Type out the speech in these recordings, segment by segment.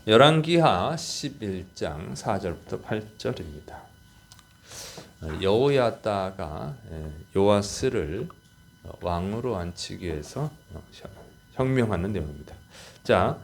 열왕기하 11장 4절부터 8절입니다. 여호야다가 요아스를 왕으로 앉히기 위해서 혁명하는 내용입니다. 자,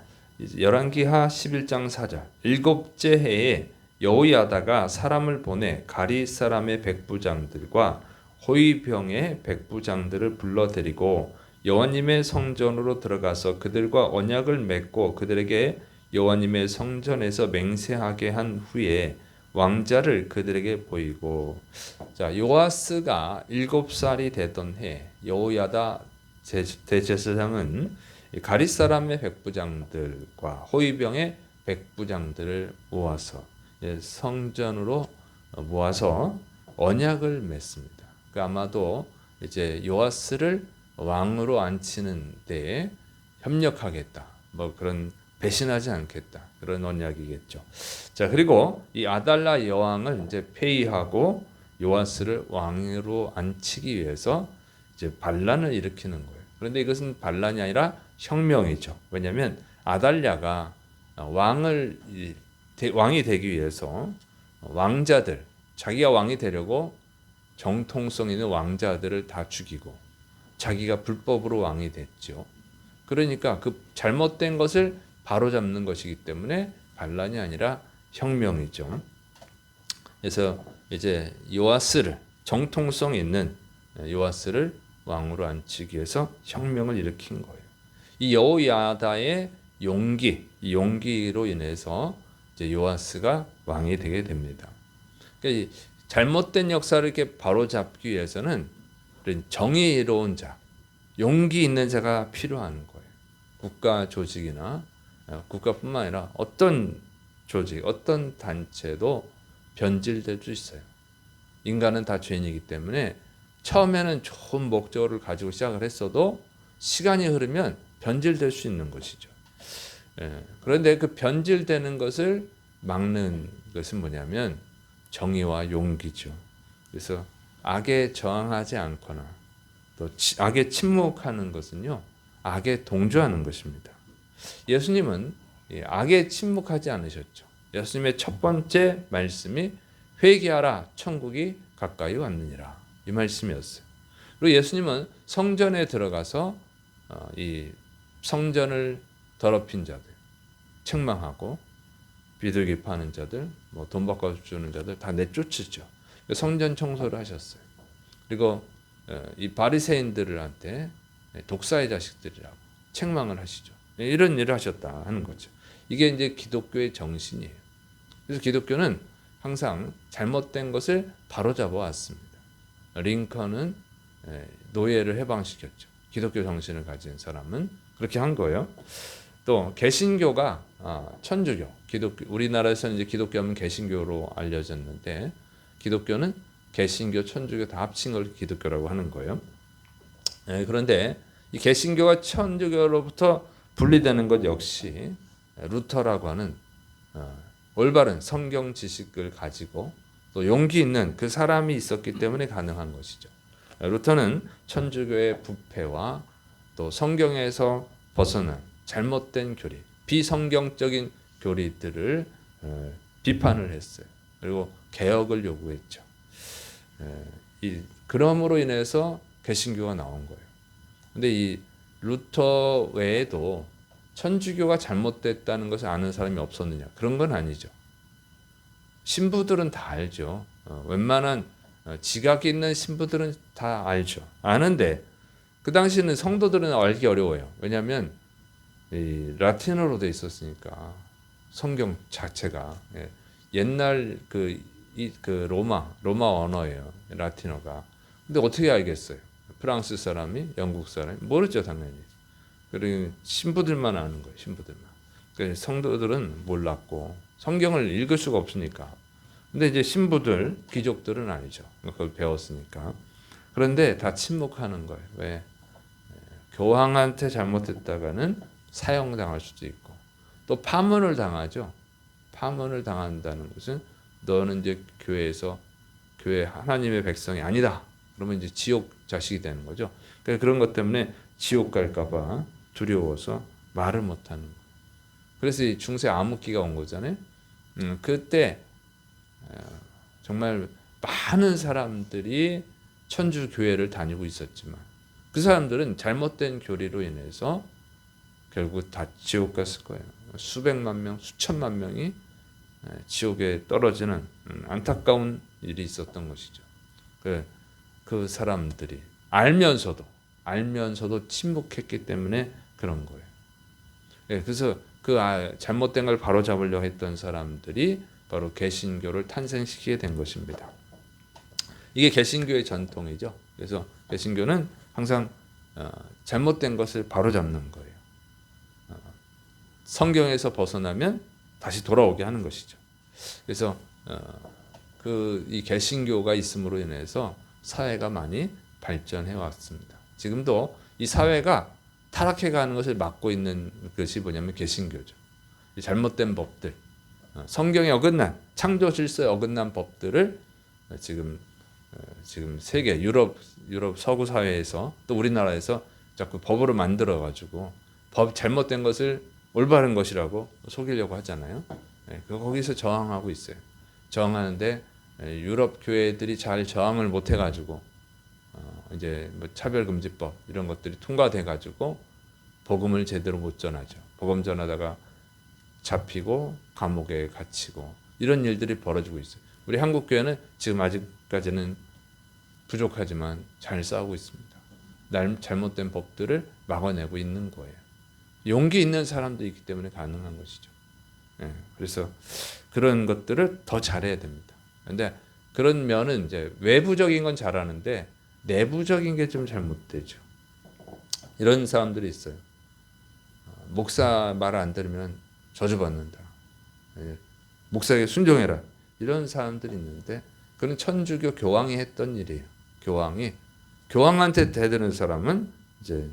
열왕기하 11장 4절. 일곱째 해에 여호야다가 사람을 보내 가리 사람의 백부장들과 호위병의 백부장들을 불러들이고 여호와님의 성전으로 들어가서 그들과 언약을 맺고 그들에게 여호와님의 성전에서 맹세하게 한 후에 왕자를 그들에게 보이고. 자, 요아스가 7살이 되던 해 여호야다 대제사장은 가릿 사람의 백부장들과 호위병의 백부장들을 모아서 성전으로 모아서 언약을 맺습니다. 그 아마도 이제 요아스를 왕으로 앉히는 데에 협력하겠다, 뭐 그런 배신하지 않겠다, 그런 언약이겠죠. 자, 그리고 이 아달라 여왕을 이제 폐위하고 요아스를 왕으로 앉히기 위해서 이제 반란을 일으키는 거예요. 그런데 이것은 반란이 아니라 혁명이죠. 왜냐하면 아달랴가 왕이 되기 위해서 왕자들, 자기가 왕이 되려고 정통성 있는 왕자들을 다 죽이고 자기가 불법으로 왕이 됐죠. 그러니까 그 잘못된 것을 바로잡는 것이기 때문에 반란이 아니라 혁명이죠. 그래서 이제 요아스를, 정통성 있는 요아스를 왕으로 앉히기 위해서 혁명을 일으킨 거예요. 이 여호야다의 이 용기로 인해서 이제 요아스가 왕이 되게 됩니다. 그러니까 잘못된 역사를 이렇게 바로잡기 위해서는 정의로운 자, 용기 있는 자가 필요한 거예요. 국가 조직이나 국가뿐만 아니라 어떤 조직, 어떤 단체도 변질될 수 있어요. 인간은 다 죄인이기 때문에 처음에는 좋은 목적을 가지고 시작을 했어도 시간이 흐르면 변질될 수 있는 것이죠. 그런데 그 변질되는 것을 막는 것은 뭐냐면 정의와 용기죠. 그래서 악에 저항하지 않거나 또 악에 침묵하는 것은요, 악에 동조하는 것입니다. 예수님은 악에 침묵하지 않으셨죠. 예수님의 첫 번째 말씀이 회개하라, 천국이 가까이 왔느니라, 이 말씀이었어요. 그리고 예수님은 성전에 들어가서 이 성전을 더럽힌 자들, 책망하고 비둘기 파는 자들, 뭐 돈 바꿔 주는 자들 다 내쫓으죠. 성전 청소를 하셨어요. 그리고 이 바리새인들한테 독사의 자식들이라고 책망을 하시죠. 이런 일을 하셨다 하는 거죠. 이게 이제 기독교의 정신이에요. 그래서 기독교는 항상 잘못된 것을 바로잡아 왔습니다. 링컨은 노예를 해방시켰죠. 기독교 정신을 가진 사람은 그렇게 한 거예요. 또 개신교가 천주교, 기독교, 우리나라에서는 이제 기독교하면 개신교로 알려졌는데 기독교는 개신교, 천주교 다 합친 걸 기독교라고 하는 거예요. 그런데 이 개신교가 천주교로부터 분리되는 것 역시 루터라고 하는 올바른 성경 지식을 가지고 또 용기 있는 그 사람이 있었기 때문에 가능한 것이죠. 루터는 천주교의 부패와 또 성경에서 벗어난 잘못된 교리, 비성경적인 교리들을 비판을 했어요. 그리고 개혁을 요구했죠. 그럼으로 인해서 개신교가 나온 거예요. 근데 이 루터 외에도 천주교가 잘못됐다는 것을 아는 사람이 없었느냐? 그런 건 아니죠. 신부들은 다 알죠. 웬만한 지각이 있는 신부들은 다 알죠. 아는데 그 당시에는 성도들은 알기 어려워요. 왜냐하면 이 라틴어로 돼 있었으니까 성경 자체가 옛날 그 로마 언어예요. 라틴어가. 근데 어떻게 알겠어요? 프랑스 사람이, 영국 사람이 모르죠, 당연히. 그리고 신부들만 아는 거예요, 신부들만. 그래서 성도들은 몰랐고 성경을 읽을 수가 없으니까. 근데 이제 신부들, 귀족들은 아니죠. 그걸 배웠으니까. 그런데 다 침묵하는 거예요. 왜? 교황한테 잘못했다가는 사형당할 수도 있고 또 파문을 당하죠. 파문을 당한다는 것은 너는 이제 교회 하나님의 백성이 아니다. 그러면 이제 지옥 자식이 되는 거죠. 그러니까 그런 것 때문에 지옥 갈까봐 두려워서 말을 못하는 거예요. 그래서 이 중세 암흑기가 온 거잖아요. 그때 정말 많은 사람들이 천주 교회를 다니고 있었지만 그 사람들은 잘못된 교리로 인해서 결국 다 지옥 갔을 거예요. 수백만 명, 수천만 명이 지옥에 떨어지는 안타까운 일이 있었던 것이죠. 그 사람들이 알면서도 침묵했기 때문에 그런 거예요. 그래서 그 잘못된 걸 바로잡으려고 했던 사람들이 바로 개신교를 탄생시키게 된 것입니다. 이게 개신교의 전통이죠. 그래서 개신교는 항상 잘못된 것을 바로잡는 거예요. 성경에서 벗어나면 다시 돌아오게 하는 것이죠. 그래서 이 개신교가 있음으로 인해서 사회가 많이 발전해 왔습니다. 지금도 이 사회가 타락해 가는 것을 막고 있는 것이 뭐냐면 개신교죠. 잘못된 법들, 성경에 어긋난 창조 질서에 어긋난 법들을 지금 세계 유럽 서구 사회에서 또 우리나라에서 자꾸 법으로 만들어 가지고 잘못된 것을 올바른 것이라고 속이려고 하잖아요. 거기서 저항하고 있어요. 저항하는데 유럽 교회들이 잘 저항을 못 해가지고 이제 뭐 차별금지법 이런 것들이 통과돼가지고 복음을 제대로 못 전하죠. 복음 전하다가 잡히고 감옥에 갇히고 이런 일들이 벌어지고 있어요. 우리 한국 교회는 지금 아직까지는 부족하지만 잘 싸우고 있습니다. 잘못된 법들을 막아내고 있는 거예요. 용기 있는 사람도 있기 때문에 가능한 것이죠. 그래서 그런 것들을 더 잘해야 됩니다. 그런데 그런 면은 이제 외부적인 건 잘하는데 내부적인 게 좀 잘못되죠. 이런 사람들이 있어요. 목사 말 안 들으면 저주받는다. 목사에게 순종해라. 이런 사람들이 있는데 그건 천주교 교황이 했던 일이에요. 교황한테 대드는 사람은 이제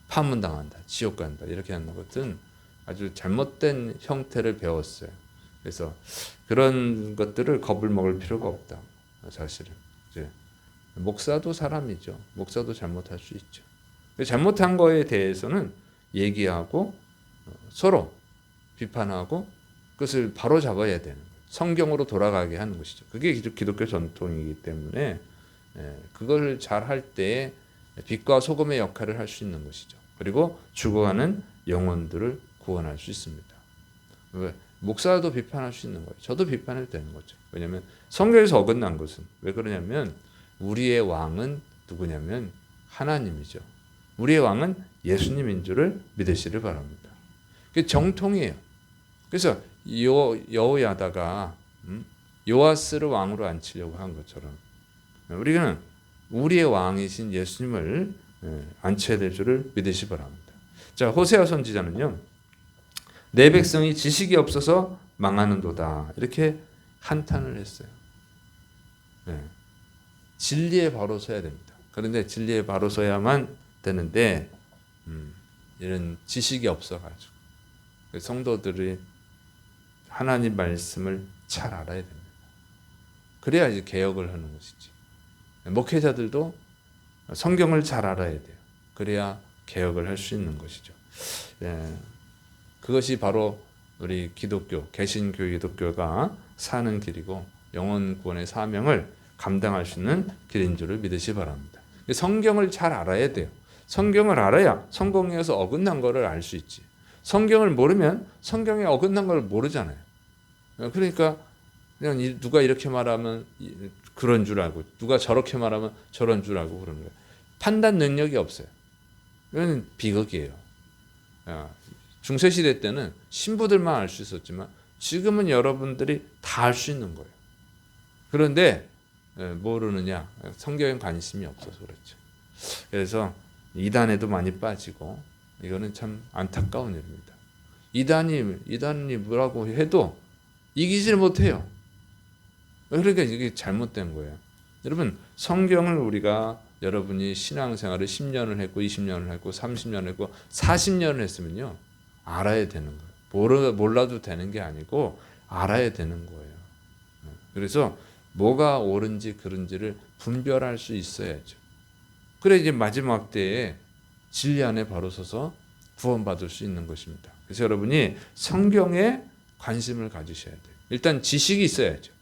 파문당한다, 지옥 간다 이렇게 하는 것은 아주 잘못된 형태를 배웠어요. 그래서 그런 것들을 겁을 먹을 필요가 없다. 사실은 이제 목사도 사람이죠. 목사도 잘못할 수 있죠. 잘못한 거에 대해서는 얘기하고 서로 비판하고 그것을 바로 잡아야 되는 거예요. 성경으로 돌아가게 하는 것이죠. 그게 기독교 전통이기 때문에 그걸 잘 할 때 빛과 소금의 역할을 할 수 있는 것이죠. 그리고 죽어가는 영혼들을 구원할 수 있습니다. 목사도 비판할 수 있는 거예요. 저도 비판해도 되는 거죠. 왜냐하면 성경에서 어긋난 것은 왜 그러냐면 우리의 왕은 누구냐면 하나님이죠. 우리의 왕은 예수님인 줄을 믿으시길 바랍니다. 그게 정통이에요. 그래서 여호야다가 요아스를 왕으로 앉히려고 한 것처럼 우리는 우리의 왕이신 예수님을 앉혀야 될 줄을 믿으시기 바랍니다. 자, 호세아 선지자는요. 내 백성이 지식이 없어서 망하는도다. 이렇게 한탄을 했어요. 진리에 바로 서야 됩니다. 그런데 진리에 바로 서야만 되는데 이런 지식이 없어가지고 성도들이 하나님 말씀을 잘 알아야 됩니다. 그래야 이제 개혁을 하는 것이지. 목회자들도 성경을 잘 알아야 돼요. 그래야 개혁을 할 수 있는 것이죠. 그것이 바로 우리 기독교, 개신교 기독교가 사는 길이고 영혼 구원의 사명을 감당할 수 있는 길인 줄을 믿으시 바랍니다. 성경을 잘 알아야 돼요. 성경을 알아야 성경에서 어긋난 것을 알 수 있지. 성경을 모르면 성경에 어긋난 걸 모르잖아요. 그러니까 그냥 누가 이렇게 말하면 그런 줄 알고 누가 저렇게 말하면 저런 줄 알고 그러는 거예요. 판단 능력이 없어요. 이건 비극이에요. 중세시대 때는 신부들만 알 수 있었지만 지금은 여러분들이 다 알 수 있는 거예요. 그런데 모르느냐? 성경에 관심이 없어서 그렇죠. 그래서 이단에도 많이 빠지고 이거는 참 안타까운 일입니다. 이단이 뭐라고 해도 이기지를 못해요. 그러니까 이게 잘못된 거예요. 여러분 성경을 우리가 여러분이 신앙생활을 10년을 했고 20년을 했고 30년을 했고 40년을 했으면요. 알아야 되는 거예요. 몰라도 되는 게 아니고 알아야 되는 거예요. 그래서 뭐가 옳은지 그른지를 분별할 수 있어야죠. 그래 이제 마지막 때에 진리 안에 바로 서서 구원받을 수 있는 것입니다. 그래서 여러분이 성경에 관심을 가지셔야 돼요. 일단 지식이 있어야죠.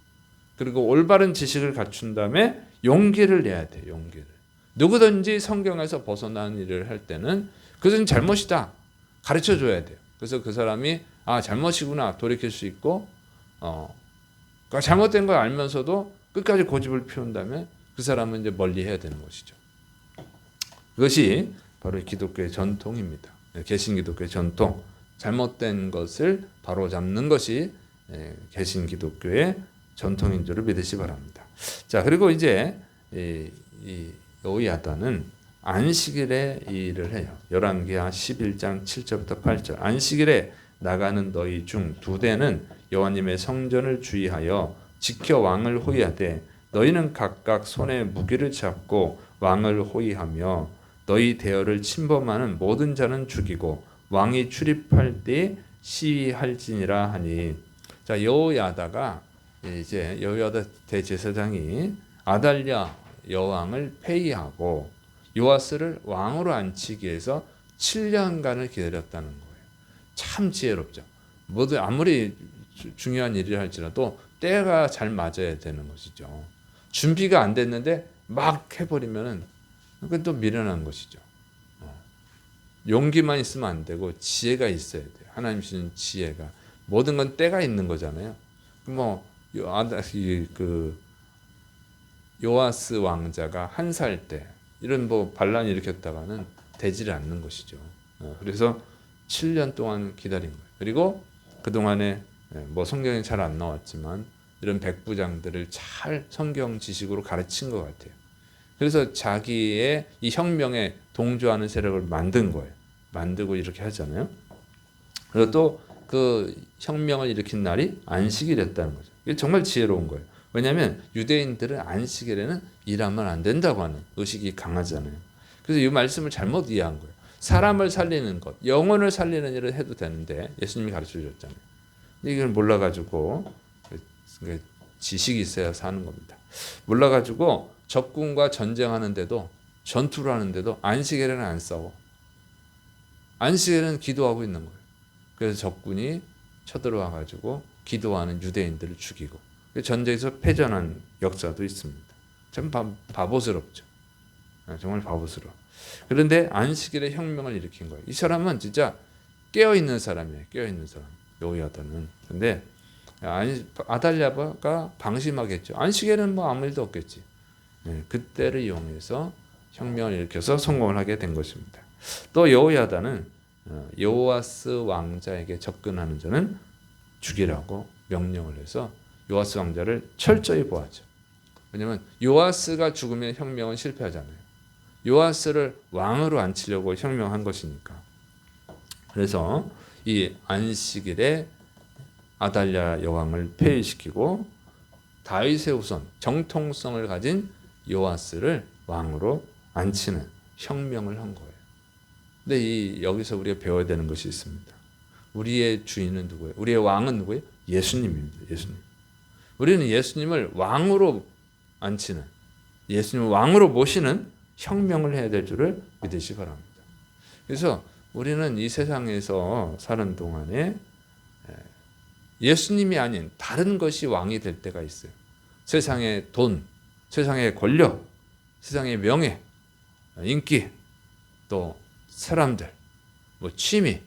그리고 올바른 지식을 갖춘 다음에 용기를 내야 돼요. 용기를. 누구든지 성경에서 벗어난 일을 할 때는 그것은 잘못이다. 가르쳐 줘야 돼요. 그래서 그 사람이 잘못이구나 돌이킬 수 있고 그러니까 잘못된 걸 알면서도 끝까지 고집을 피운다면 그 사람은 이제 멀리 해야 되는 것이죠. 그것이 바로 기독교의 전통입니다. 개신기독교의 전통. 잘못된 것을 바로잡는 것이 개신기독교의 전통인 줄을 믿으시 바랍니다. 자, 그리고 이제 이 여호야다는 안식일에 이 일을 해요. 열왕기하 11장 7절부터 8절. 안식일에 나가는 너희 중 2대는 여호와님의 성전을 주의하여 지켜 왕을 호위하되 너희는 각각 손에 무기를 잡고 왕을 호위하며 너희 대열을 침범하는 모든 자는 죽이고 왕이 출입할 때 시위할지니라 하니. 자, 여호야다가 이제 여호야다 대제사장이 아달랴 여왕을 폐위하고 요아스를 왕으로 앉히기 위해서 7년간을 기다렸다는 거예요. 참 지혜롭죠. 모두 아무리 중요한 일을 할지라도 때가 잘 맞아야 되는 것이죠. 준비가 안 됐는데 막 해버리면은 그건 또 미련한 것이죠. 용기만 있으면 안 되고 지혜가 있어야 돼요. 하나님 주신 지혜가. 모든 건 때가 있는 거잖아요. 요아스 왕자가 1살 때 이런 반란 일으켰다가는 되지를 않는 것이죠. 그래서 7년 동안 기다린 거예요. 그리고 그 동안에 성경에 잘 안 나왔지만 이런 백부장들을 잘 성경 지식으로 가르친 것 같아요. 그래서 자기의 이 혁명에 동조하는 세력을 만든 거예요. 만들고 이렇게 하잖아요. 그리고 또 그 혁명을 일으킨 날이 안식일이었다는 거죠. 이게 정말 지혜로운 거예요. 왜냐하면 유대인들은 안식일에는 일하면 안 된다고 하는 의식이 강하잖아요. 그래서 이 말씀을 잘못 이해한 거예요. 사람을 살리는 것, 영혼을 살리는 일을 해도 되는데 예수님이 가르쳐 주셨잖아요. 근데 이걸 몰라가지고 지식이 있어야 사는 겁니다. 몰라가지고 적군과 전쟁하는데도 전투를 하는데도 안식일에는 안 싸워. 안식일에는 기도하고 있는 거예요. 그래서 적군이 쳐들어와가지고 기도하는 유대인들을 죽이고 전쟁에서 패전한 역사도 있습니다. 참 바보스럽죠. 정말 바보스러워. 그런데 안식일에 혁명을 일으킨 거예요. 이 사람은 진짜 깨어있는 사람이에요. 깨어있는 사람. 여호야다는. 근데 아달랴가 방심하겠죠. 안식일에는 아무 일도 없겠지. 그때를 이용해서 혁명을 일으켜서 성공을 하게 된 것입니다. 또 여호야다는 요아스 왕자에게 접근하는 자는 죽이라고 명령을 해서 요아스 왕자를 철저히 보았죠. 왜냐하면 요아스가 죽으면 혁명은 실패하잖아요. 요아스를 왕으로 앉히려고 혁명한 것이니까. 그래서 이 안식일에 아달랴 여왕을 폐위시키고 다윗의 후손 정통성을 가진 요아스를 왕으로 앉히는 혁명을 한 거예요. 근데 여기서 우리가 배워야 되는 것이 있습니다. 우리의 주인은 누구예요? 우리의 왕은 누구예요? 예수님입니다. 예수님. 우리는 예수님을 왕으로 앉히는, 예수님을 왕으로 모시는 혁명을 해야 될 줄을 믿으시기 바랍니다. 그래서 우리는 이 세상에서 사는 동안에 예수님이 아닌 다른 것이 왕이 될 때가 있어요. 세상의 돈, 세상의 권력, 세상의 명예, 인기, 또 사람들, 취미,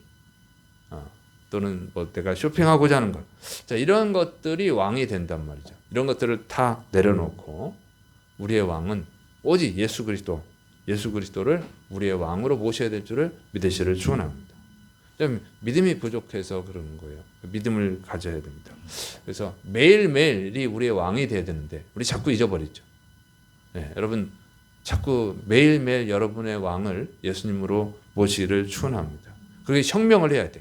또는 내가 쇼핑하고자 하는 것. 자, 이런 것들이 왕이 된단 말이죠. 이런 것들을 다 내려놓고 우리의 왕은 오직 예수 그리스도를 우리의 왕으로 모셔야 될 줄을 믿으시기를 축원합니다. 믿음이 부족해서 그러는 거예요. 믿음을 가져야 됩니다. 그래서 매일매일이 우리의 왕이 돼야 되는데 우리 자꾸 잊어버리죠. 여러분 자꾸 매일매일 여러분의 왕을 예수님으로 모시기를 축원합니다. 그게 혁명을 해야 돼.